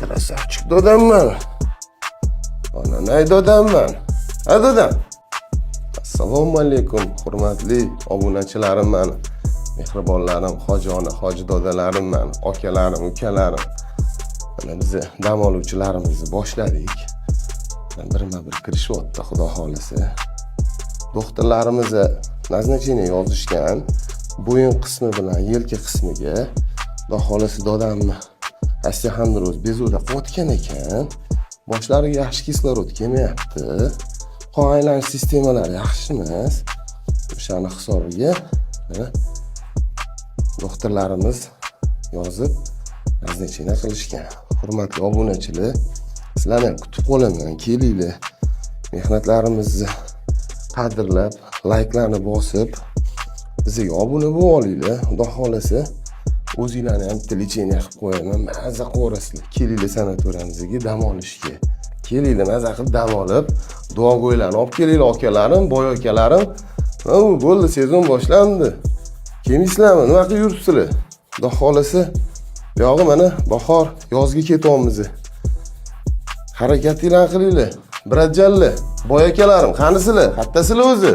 Krasavchik dodamman. Onanay dodamman. Ha dodam. Assalomu alaykum, hurmatli obunachilarim meni. Mehribonlarim, hojona, hoji dodalarim meni, akalarim, ukalarim. Mana biz dam oluvchilarimizni boshladik. Birma-bir kirishyapti, xudo xolisa. Doktorlarimiz назначение yozishgan. Bo'yin qismi bilan yelka qismiga xudo xolisa dodamni osteoxondroz bezoda qotgan ekan. Boshlariga yaxshi kislorod kelmayapti. Qon aylanish sistemalari yaxshi emas. O'shani hisobiga doktorlarimiz yozib назначение qilishgan. Hurmatli obunachilar, sizlarni kutib qolaman, kelinglar. Mehnatlarimizni qadrlab, layklarni bosib, bizga obuna bo'lib olinglar. Xudo xolasa, o'zinglarni ham lecheniya qilib qo'yaman. Maza qo'rasizlar. Kelinglar sanatoriyamizga dam olishga. Kelinglar maza qilib dam olib, duogo'ylarni olib kelinglar, akalarim, boy akalarim. Bo'ldi, sezon boshlandi. Kelmaysizlarmi? Nima qilib yuribsizlar? Xudo xolasa, bu yog'i mana bahor, yozga ketyapmiz. Harakatinglarni qilinglar. Biratjanlar, boy akalarim, qanisizlar? Hattasizlar o'zi?